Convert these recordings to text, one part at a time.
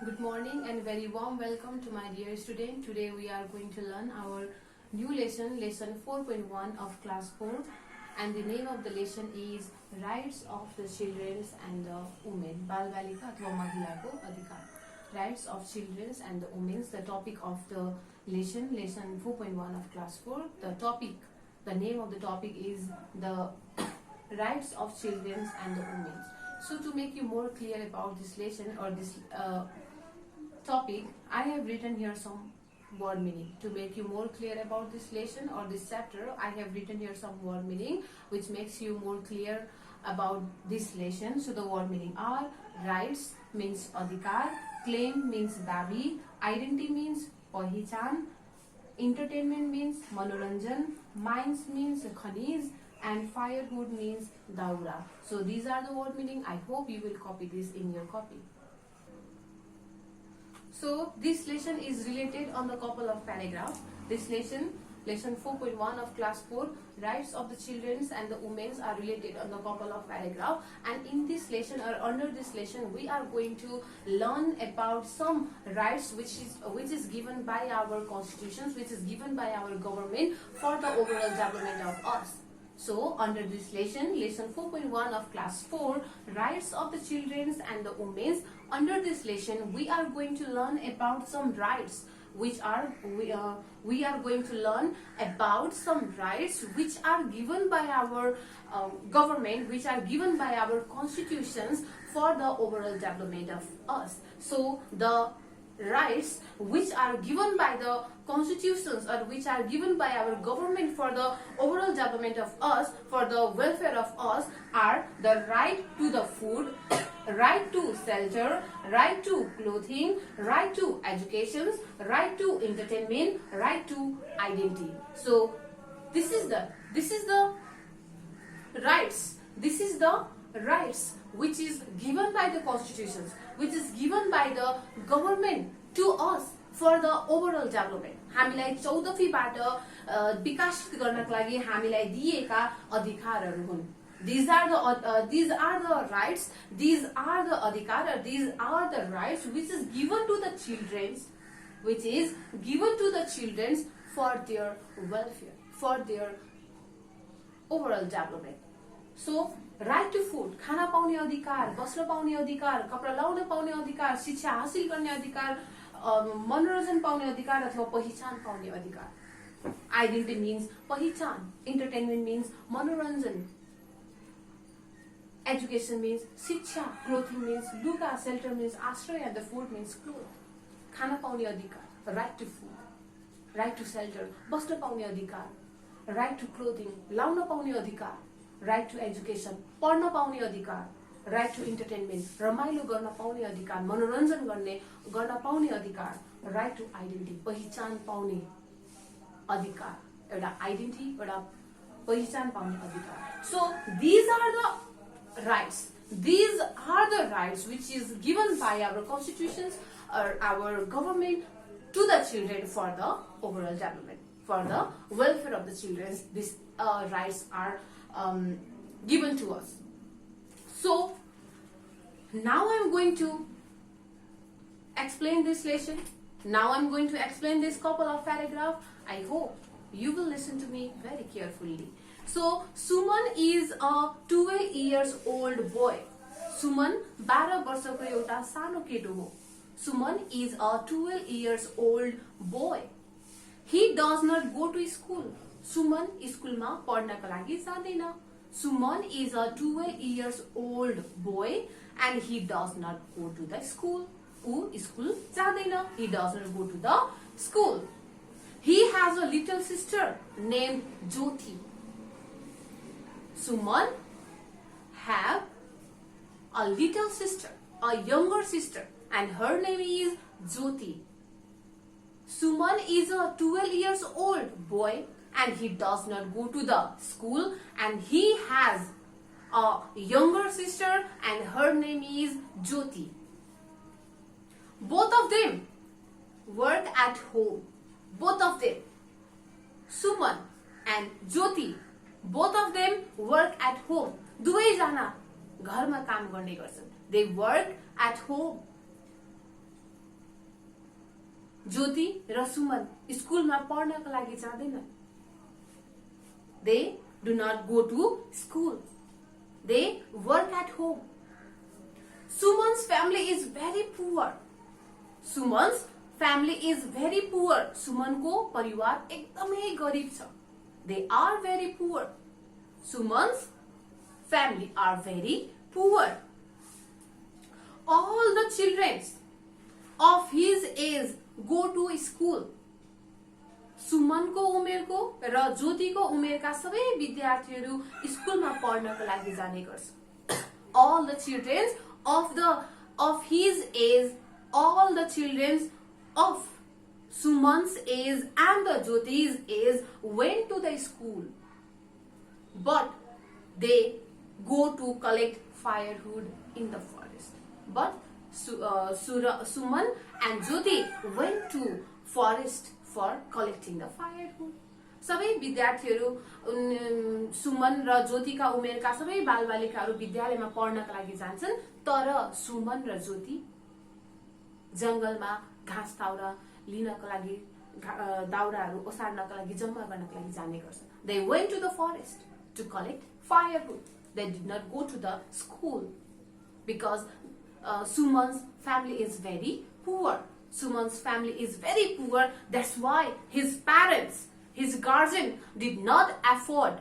Good morning and very warm welcome to my dear student. Today we are going to learn our new lesson, lesson 4.1 of class 4, and the name of the lesson is Rights of the Children and the Women. Bal balika athwa mahilako adhikar. Rights of Children and the Women. The topic of the lesson, lesson 4.1 of class 4. The name of the topic is the Rights of Children and the Women. So to make you more clear about this lesson or this topic, I have written here some word meaning. To make you more clear about this lesson or this chapter, I have written here some word meaning which makes you more clear about this lesson. So the word meaning are: rights means adhikar, claim means dabi, identity means पहिचान, entertainment means manoranjan, mines means khaniz, and firewood means daura. So these are the word meaning. I hope you will copy this in your copy. So this lesson is related on the couple of paragraphs. This lesson 4.1 of class 4, rights of the children and the women, are related on the couple of paragraphs. And in this lesson or under this lesson, we are going to learn about some rights which is given by our constitutions, which is given by our government for the overall development of us. So, under this lesson, lesson 4.1 of class 4, rights of the children and the women, under this lesson, we are going to learn about some rights we are going to learn about some rights which are given by our government, which are given by our constitutions for the overall development of us. So, the rights which are given by the constitutions or which are given by our government for the overall development of us, for the welfare of us, are the right to the food, right to shelter, right to clothing, right to education, right to entertainment, right to identity. So this is the rights. This is the rights which is given by the constitutions, which is given by the government to us for the overall development. हामीलाई 14 बाट विकासित गर्नको लागि हामीलाई दिएका अधिकारहरू हुन्. These are the rights, these are the adhikar, these are the rights which is given to the children, for their welfare, for their overall development. So, right to food, खाना पाउने अधिकार, बस्न पाउने अधिकार, कपडा लाउन पाउने अधिकार, शिक्षा हासिल गर्ने अधिकार, मनोरञ्जन पाउने अधिकार अथवा पहिचान पाउने अधिकार. Identity means पहिचान, entertainment means मनोरञ्जन, education means शिक्षा, clothing means लुगा, shelter means आश्रय, and the food means clothes. खाना पाउने अधिकार, right to food, right to shelter, बस्न पाउने अधिकार, right to clothing, लाउन पाउने अधिकार, right to education, पढ्न पाउने अधिकार, right to entertainment, रमाइलो गर्न पाउने अधिकार, मनोरञ्जन गर्न पाउने अधिकार, right to identity, पहिचान पाउने अधिकार, एउटा identity, एउटा पहिचान पाउने अधिकार. So these are the rights. These are the rights which is given by our constitutions or our government to the children for the overall development, for the welfare of the children. These rights are given to us. So now I'm going to explain this lesson. Now I'm going to explain this couple of paragraphs. I hope you will listen to me very carefully. So Suman is a 12 years old boy. Suman 12 वर्षको एउटा सानो केटो हो. Suman is a 12 years old boy. He does not go to school. Suman स्कुलमा पढ्नको लागि जाँदैन. Suman is a 12 years old boy and he does not go to the school. ऊ स्कुल जाँदैन. He does not go to the school. He has a little sister named Jyoti. Suman have a little sister, a younger sister, and her name is Jyoti. Suman is a 12 years old boy and he does not go to the school, and he has a younger sister and her name is Jyoti. Both of them work at home. Both of them, Suman and Jyoti, both of them work at home. दुवैजना घरमा काम गर्ने गर्छन्. They work at home. ज्योति र सुमन स्कुलमा पढ्नका लागि जाँदैन। They do not go to school. They work at home. Suman's family is very poor. Suman's family is very poor. सुमनको परिवार एकदमै गरिब छ। They are very poor. Suman's family are very poor. All the children of his age go to school. सुमनको उमेरको र ज्योतिको उमेरका सबै विद्यार्थीहरू स्कुलमा पढ्नको लागि जाने गर्छ। All the children of his age, all the children of Suman's age and the Jyoti's age went to the school, but they go to collect firewood in the forest. But Suman and Jyoti went to forest for collecting the firewood. सबै विद्यार्थीहरू सुमन र ज्योतिका उमेरका सबै बालबालिकाहरू विद्यालयमा पढ्नका लागि जान्छन्, तर सुमन र ज्योति जंगलमा घाँस दाउरा लिनका लागि दाउराहरू ओसार्नका लागि जम्मा गर्नका लागि जाने गर्छन्। They went to the forest to collect firewood. They did not go to the school because Suman's family is very poor. Suman's family is very poor. That's why his parents, his guardian, did not afford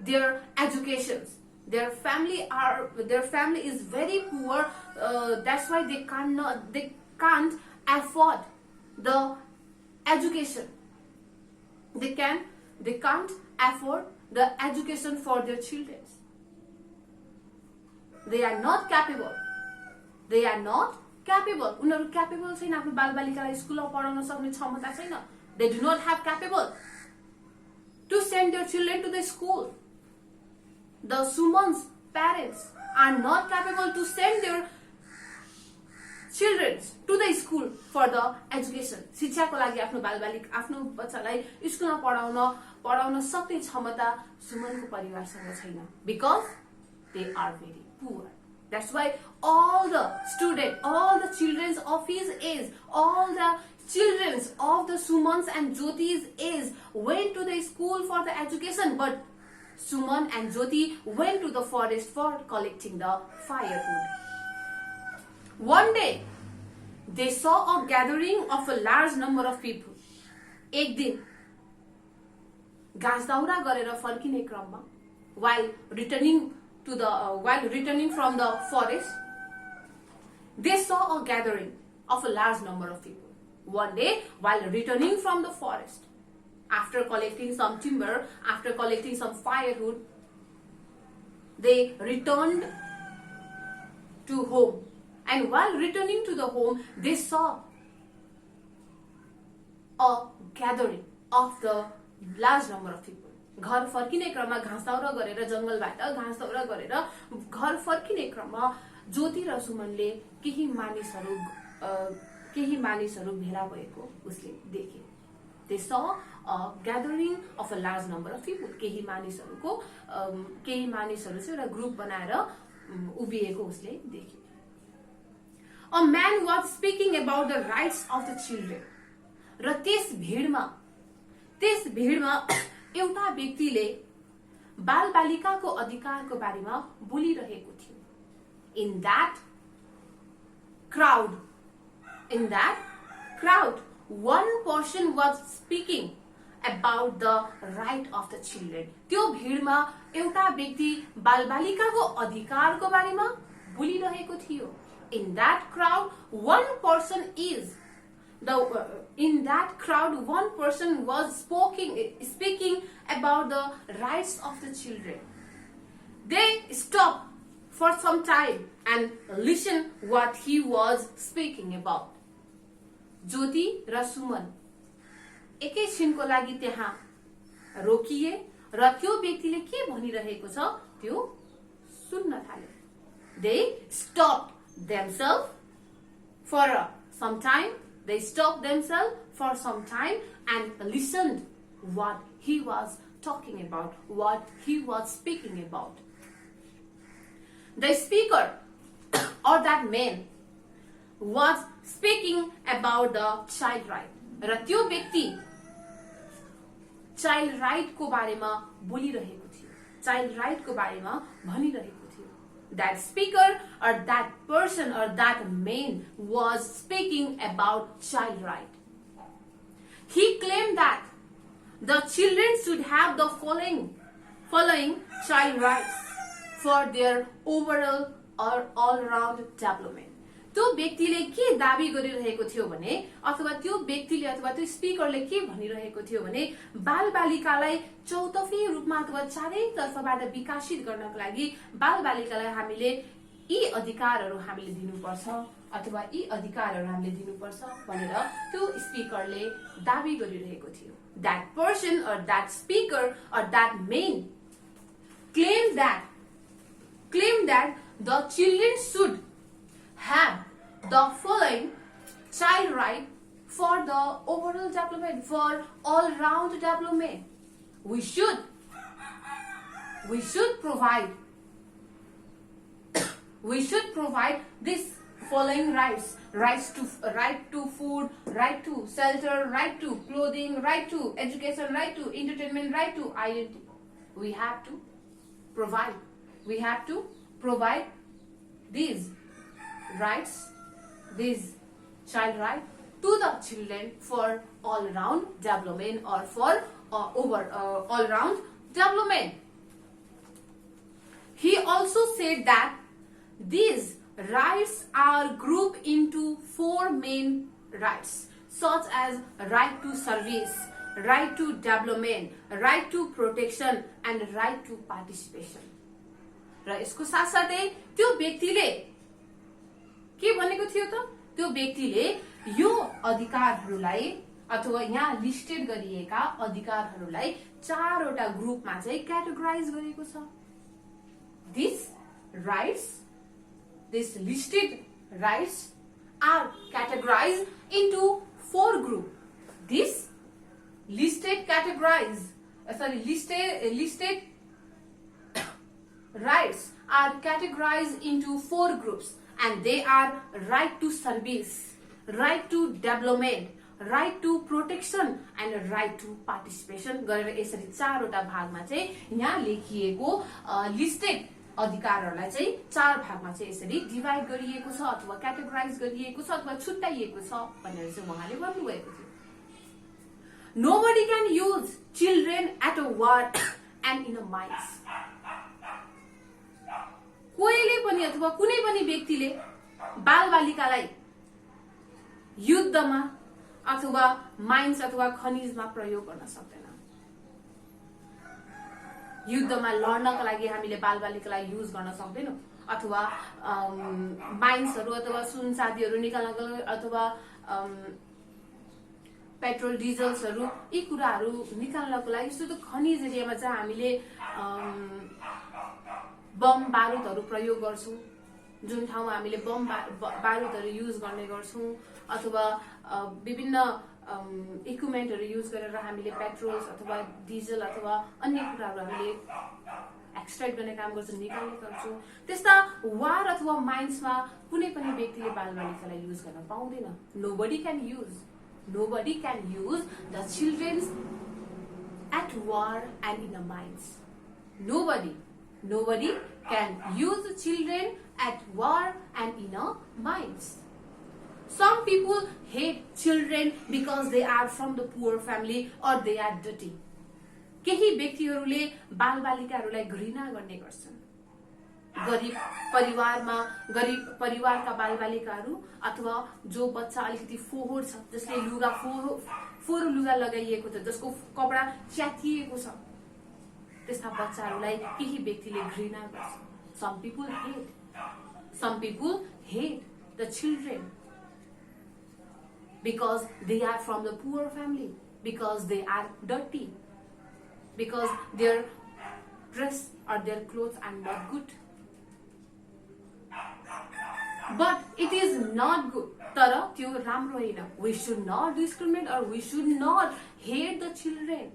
their educations. Their family is very poor. That's why they can't afford the education. They can't afford the education for their children. They are not capable. They are not capable. उनीहरू capable छैन, आफ्नो बालबालिकालाई स्कुलमा पढाउन सक्ने क्षमता छैन. They do not have capable to send their children to the school. The Suman's parents are not capable to send their children to the school for the education. शिक्षाको लागि आफ्नो बालबालिका आफ्नो बच्चालाई स्कुलमा पढाउन सक्ने क्षमता सुमनको परिवारसँग छैन, because they are very poor. That's why all the children of his age, all the children of the Sumans and Jyoti's age went to the school for the education, but Suman and Jyoti went to the forest for collecting the firewood. One day, they saw a gathering of a large number of people. एक दिन घाँस दाउरा गरेर फर्किने क्रममा, while returning from the forest, they saw a gathering of a large number of people. One day, while returning from the forest, after collecting some timber, after collecting some firewood, they returned to home. And while returning to the home, they saw a gathering of the large number of people. घर फर्किने क्रममा घाँस दाउरा गरेर जंगलबाट घाँस दाउरा गरेर घर फर्किने क्रममा ज्योति र सुमनले केही मानिसहरू भेला भएको उसले देखे. They saw a gathering of a large number of people. केही मानिसहरू चाहिँ एउटा ग्रुप बनाएर उभिएको उसले देखे. A man was speaking about the rights of the children. र त्यस भिडमा एउटा व्यक्तिले बालबालिकाको अधिकारको बारेमा बोलिरहेको थियो. In that crowd, one person was speaking about the right of the children. त्यो भिडमा एउटा व्यक्ति बालबालिकाको अधिकारको बारेमा बोलिरहेको थियो. In that crowd, one person was speaking about the rights of the children. They stopped for some time and listened what he was speaking about. ज्योति र सुमन एकैछिनको लागि त्यहाँ रोकिए र त्यो व्यक्तिले के भनिरहेको छ त्यो सुन्न थाले. They stopped themselves for some time. They stopped themselves for some time and listened what he was talking about, what he was speaking about. The speaker or that man was speaking about the child right. र त्यो व्यक्ति child right को बारेमा बोलिरहेको थियो, child right को बारेमा भनिरहेको थियो. That speaker or that person or that man was speaking about child right. He claimed that the children should have the following child rights for their overall or all-round development. त्यो व्यक्तिले के दाबी गरिरहेको थियो भने, अथवा त्यो व्यक्तिले अथवा त्यो स्पिकरले के भनिरहेको थियो भने, बालबालिकालाई चौतर्फी रूपमा अथवा चारैतर्फबाट विकसित गर्नको लागि बालबालिकालाई हामीले यी अधिकारहरू हामीले दिनुपर्छ अथवा यी अधिकारहरू हामीले दिनुपर्छ भनेर त्यो स्पिकरले दाबी गरिरहेको थियो. That person or that speaker or that man claimed that the children should have the following child right for the overall development, for all-round development. We should provide this following rights: right to food, right to shelter, right to clothing, right to education, right to entertainment, right to identity. We have to provide these rights, these child right to the children for all round development or for all round development. He also said that these rights are grouped into 4 main rights, such as right to service, right to development, right to protection and right to participation. र यसको साथसाथै त्यो व्यक्तिले के भनेको थियो त? त्यो व्यक्तिले यो अधिकारहरूलाई अथवा यहाँ लिस्टेड गरिएका अधिकारहरूलाई 4 वटा ग्रुपमा चाहिँ क्याटेगोराइज गरेको छ. These listed rights are categorized into 4 groups. These listed rights are categorized into 4 groups, and they are right to service, right to development, right to protection and right to participation. गरेर यसरी 4 वटा भागमा चाहिँ यहाँ लेखिएको listed अधिकारहरूलाई चाहिँ 4 भागमा चाहिँ यसरी डिभाइड गरिएको छ अथवा क्याटेगोराइज गरिएको छ अथवा छुट्याइएको छ भनेर चाहिँ उहाँले भन्नुभएको थियो. Nobody can use children at a war and in a mines. कोहीले पनि अथवा कुनै पनि व्यक्तिले बालबालिकालाई युद्धमा अथवा माइन्स अथवा खनिजमा प्रयोग गर्न सक्दैन. युद्धमा लड्नका लागि हामीले बालबालिकालाई युज गर्न सक्दैनौं अथवा माइन्सहरू अथवा सुनचाँदीहरू निकाल्नको अथवा पेट्रोल डिजल्सहरू यी कुराहरू निकाल्नको लागि शुद्ध खनिज एरियामा चाहिँ हामीले बम बारुदहरू प्रयोग गर्छौं. जुन ठाउँमा हामीले बम बारुदहरू युज गर्ने गर्छौं अथवा विभिन्न इक्विपमेन्टहरू युज गरेर हामीले पेट्रोल अथवा डिजल अथवा अन्य कुराहरू हामीले एक्सट्र्याक्ट गर्ने काम गर्छौं, निकाल्ने गर्छौं. त्यस्ता वार अथवा माइन्समा कुनै पनि व्यक्तिले बालबालिकालाई युज गर्न पाउँदैन. Nobody can use the children at war and in the mines. Nobody can use children at war and in a mines. Some people hate children because they are from the poor family or they are dirty. केही व्यक्तिहरूले बालबालिकाहरूलाई घृणा गर्ने गर्छन्. गरीब परिवारका बालबालिकाहरू अथवा जो बच्चा अलिकति फोहोर छ, जसले फोहोर लुगा लगाइएको छ, जसको कपडा च्यातिएको छ, त्यस्ता बच्चाहरूलाई केही व्यक्तिले घृणा गर्छ. Some people hate the children because they are from the poor family, because they are dirty, because their dress or their clothes are not good. But it is not good. तर त्यो राम्रो हैन. We should not discriminate or we should not hate the children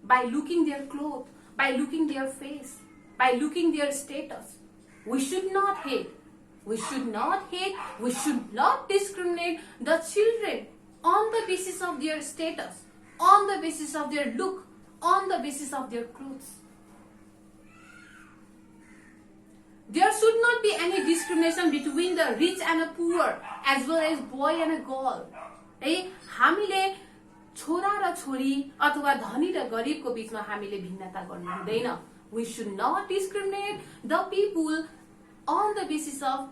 by looking their clothes, by looking their face, by looking their status. We should not hate. We should not hate, we should not discriminate the children on the basis of their status, on the basis of their look, on the basis of their clothes. There should not be any discrimination between the rich and the poor, as well as boy and a girl. है, हामीले छोरा र छोरी अथवा धनी र गरिबको बीचमा हामीले भिन्नता गर्नु हुँदैन. We should not discriminate the people on the basis of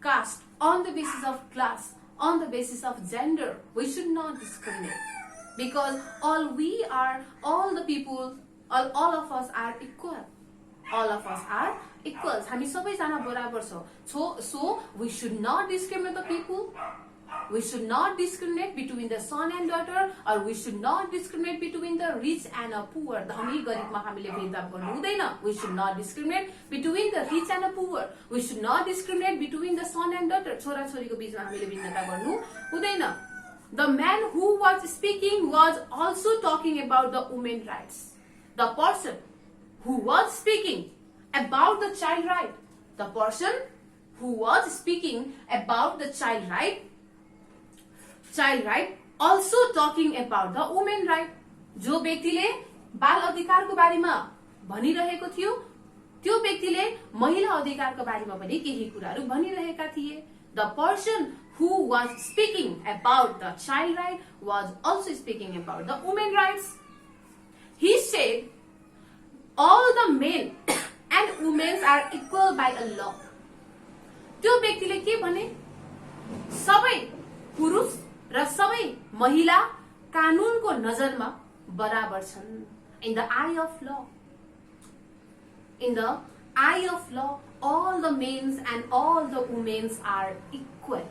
caste, on the basis of class, on the basis of gender. We should not discriminate, because all the people, all of us are equal. All of us are equals. हामी सबैजना बराबर छौं. So we should not discriminate the people. We should not discriminate between the son and daughter, or we should not discriminate between the rich and the poor. धनी गरिबमा हामीले भेदभाव गर्नु हुँदैन. We should not discriminate between the rich and the poor. We should not discriminate between the son and daughter. छोरा छोरीको बीचमा हामीले भिन्नता गर्नु हुँदैन. The man who was speaking was also talking about the women rights. The person who was speaking about the child right, the person who was speaking about the child right also talking about the women right. जो व्यक्तिले बाल अधिकारको बारेमा भनिरहेको थियो, त्यो व्यक्तिले महिला अधिकारको बारेमा पनि केही कुराहरू भनिरहेका थिए. The person who was speaking about the child right was also speaking about the women rights. He said all the men and women are equal by a law. त्यो व्यक्तिले के भने, सबै पुरुष र सबै महिला कानूनको नजरमा बराबर छन्. In the eye of law, in the eye of law, all the men and all the women are equal.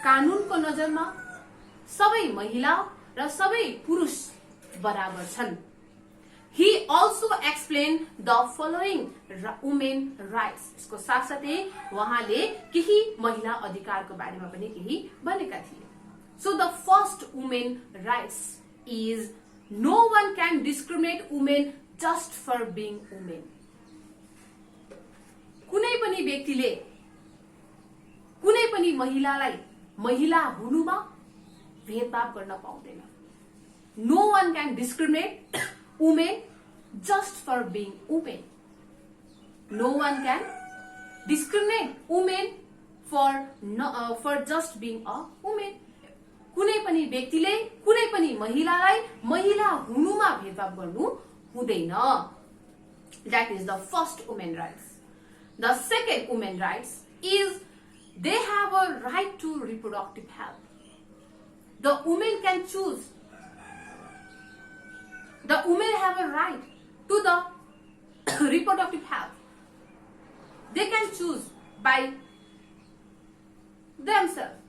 कानूनको नजरमा सबै महिला र सबै पुरुष बराबर छन्. He also explained the following women rights. यसको साथसाथै उहाँले केही महिला अधिकारको बारेमा पनि केही भनेका थिए. So the first women rights is no one can discriminate women just for being women. कुनै पनि व्यक्तिले कुनै पनि महिलालाई महिला हुनुमा भेदभाव गर्न पाउँदैन. No one can discriminate women just for being women. No one can discriminate women for just being a woman. कुनै पनि व्यक्तिले कुनै पनि महिलालाई महिला हुनुमा भेदभाव गर्नु हुँदैन. That is the first women rights. The second women rights is they have a right to reproductive health. The women can choose. The women have a right to the reproductive health. They can choose by themselves.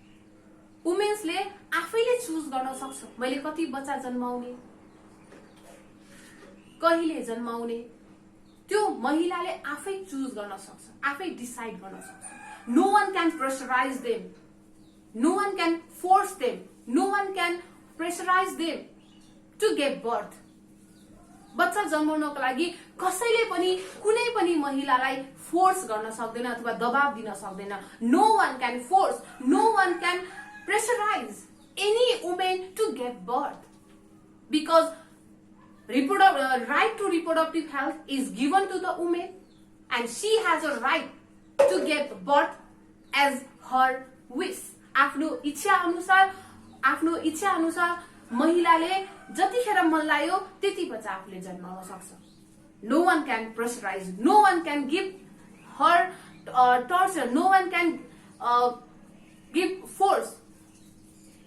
वुमेन्सले आफैले choose गर्न सक्छ, मैले कति बच्चा जन्माउने, कहिले जन्माउने, त्यो महिलाले आफै चुज गर्न सक्छ, आफै डिसाइड गर्न सक्छ. No one can pressurize them. No one can force them. No one can pressurize them to give birth. बच्चा जन्माउनको लागि कसैले पनि कुनै पनि महिलालाई फोर्स गर्न सक्दैन अथवा दबाव दिन सक्दैन. No one can force, no one can pressurize any woman to give birth, because right to reproductive health is given to the woman, and she has a right to give birth as her wish. आफ्नो इच्छा अनुसार महिलाले जतिखेर मन लाग्यो त्यति बच्चा आफूले जन्माउन सक्छ. No one can pressurize, no one can give her torture, no one can give force.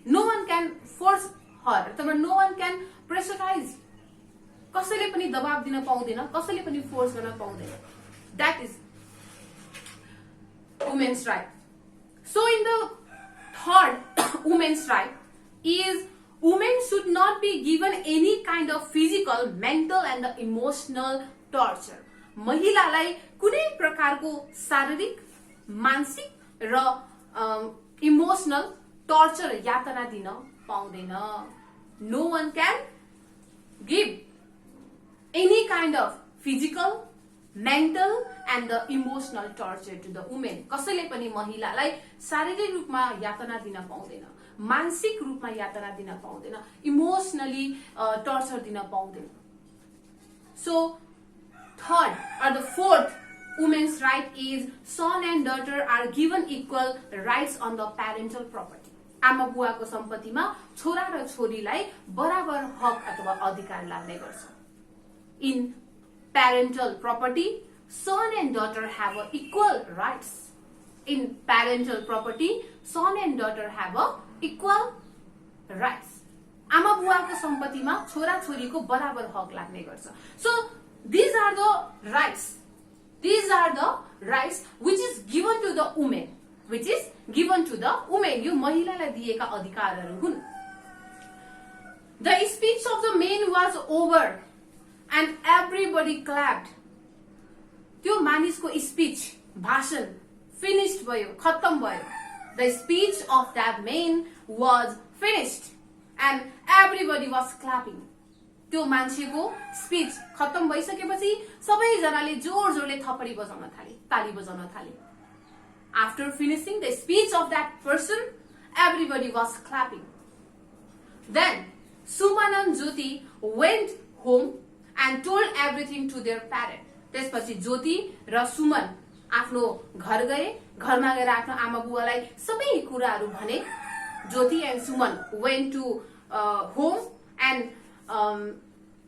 No one can force her, अथवा no one can pressurize. कसैले पनि दबाव दिन पाउँदैन, कसैले पनि फोर्स गर्न पाउँदैन. That is women's right. So in the third women's right is women should not be given any kind of physical, mental and the emotional torture. महिलालाई कुनै प्रकारको शारीरिक, मानसिक र इमोशनल टर्चर यातना दिन पाउँदैन. No one can give any kind of physical, mental and the emotional torture to the women. कसैले पनि महिलालाई शारीरिक रूपमा यातना दिन पाउँदैन, मानसिक रूपमा यातना दिन पाउँदैन, इमोसनली टर्चर दिन पाउँदैन। So third or the fourth women's right is son and daughter are given equal rights on the parental property। आमा बुवाको सम्पत्तिमा छोरा र छोरीलाई बराबर हक अथवा अधिकार लाग्ने गर्छ। In parental property, son and daughter have equal rights। In parental property, son and daughter have equal rights। आमा बुवाको सम्पत्तिमा छोरा छोरीको बराबर हक लाग्ने गर्छ। So these are the rights। These are the rights which is given to the women। Which is given to the women। यो महिलालाई दिएका अधिकारहरू हुन्। The speech of the men was over and everybody clapped। त्यो मानिसको speech भाषण finished भयो, खत्तम भयो। The speech of that man was finished and everybody was clapping। त्यो मान्छेको स्पीच खत्तम भइसकेपछि सबैजनाले जोर जोरले थपडी बजाउन थाले, ताली बजाउन थाले। After finishing the speech of that person, everybody was clapping। Then Suman and Jyoti went home and told everything to their parents। त्यसपछि ज्योति र सुमन आफ्नो घर गए, घरमा गएर आफ्नो आमा बुवालाई सबै कुराहरू भने। ज्योति and Suman went to home and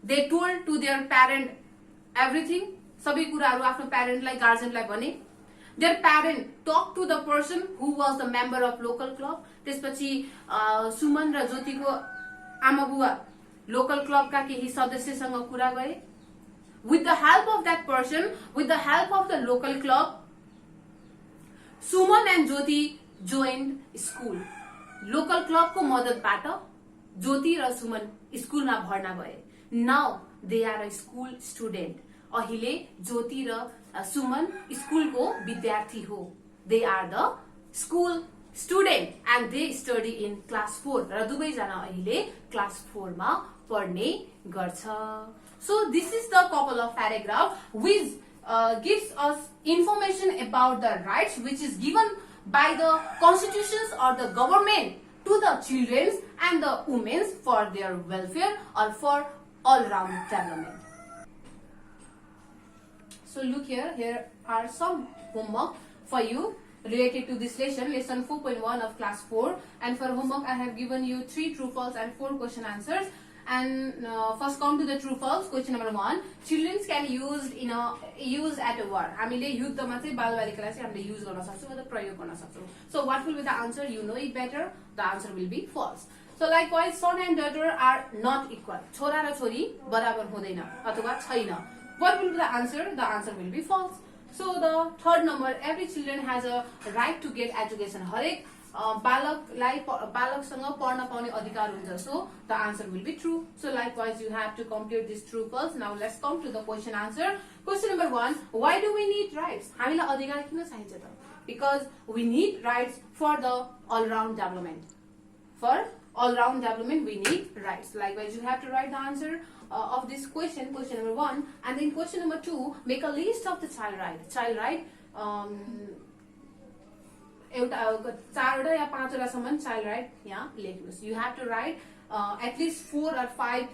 they told to their parent everything। सबै कुराहरू आफ्नो प्यारेन्टलाई, गार्जियनलाई भने। Their parent talked to the person who was the member of local club। त्यसपछि सुमन र ज्योतिको आमा बुवा लोकल क्लबका केही सदस्यसँग कुरा गरे। With the help of that person, with the help of the local club, Suman and Jyoti joined school। Local क्लबको मद्दतबाट ज्योति र सुमन स्कुलमा भर्ना भए। Now they are a school student। अहिले ज्योति र सुमन स्कुलको विद्यार्थी हो। They are the school student and they study in class 4। र दुवैजना अहिले क्लास 4 मा पढ्ने गर्छ। So this is the couple of paragraph which gives us information about the rights which is given by the constitutions or the government to the children and the women for their welfare or for all-round development। So look here are some homework for you related to this lesson 4.1 of class 4, and for homework I have given you 3 true false and 4 question answers। And first come to the true false। question number 1, children can use at a war। हामीले युद्धमा चाहिँ बालबालिकालाई चाहिँ हामीले use गर्न सक्छौं मतलब प्रयोग गर्न सक्छौं। So what will be the answer? You know it better। The answer will be false। So likewise son and daughter are not equal। छोरा र छोरी बराबर हुँदैन अथवा छैन। What will be the answer? The answer will be false। So the third number, every children has a right to get education। हरेक बालकसँग पढ्न पाउने अधिकार हुन्छ। So the answer will be true। So likewise you have to complete this true false। Now let's come to the question answer। Question number 1, why do we need rights? हामीलाई अधिकार किन चाहिन्छ त? Because we need rights for the all-round development। For all-round development we need rights। Likewise you have to write the answer of this question number 1, and then question number 2, make a list of the child right। Child right एउटा 4 या 5 सम्म child right यहाँ लेख्नुस्। You have to write at least 4 or 5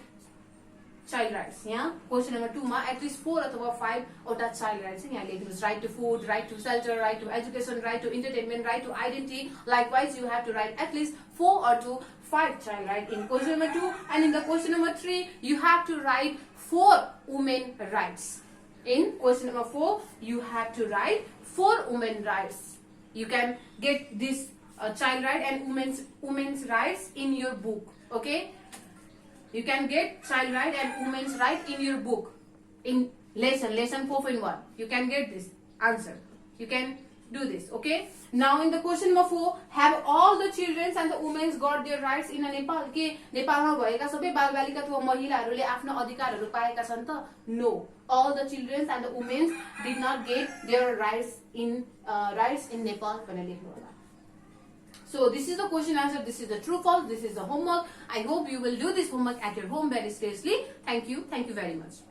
child rights। यहाँ question number 2 मा at least 4 अथवा 5 वटा child rights यहाँ लेख्नुस्। right to food, right to shelter, right to education, right to entertainment, right to identity। Likewise you have to write at least 4 or 5 child right in question number 2, and in the question number 3 you have to write 4 women rights। In question number 4 you have to write 4 women rights। You can get this child right and women's rights in your book। Okay, you can get child right and women's right in your book in lesson 4.1। You can get this answer, you can do this। Okay, now in the question number 4, have all the children and the women got their rights in Nepal? के नेपालमा भएका सबै बालबालिका अथवा महिलाहरूले आफ्नो अधिकारहरू पाएका छन् त? No, all the children and the women did not get their rights in Nepal भनेर लेख्नु होला। So this is the question answer, this is the true false, this is the homework। I hope you will do this homework at your home very seriously। Thank you very much।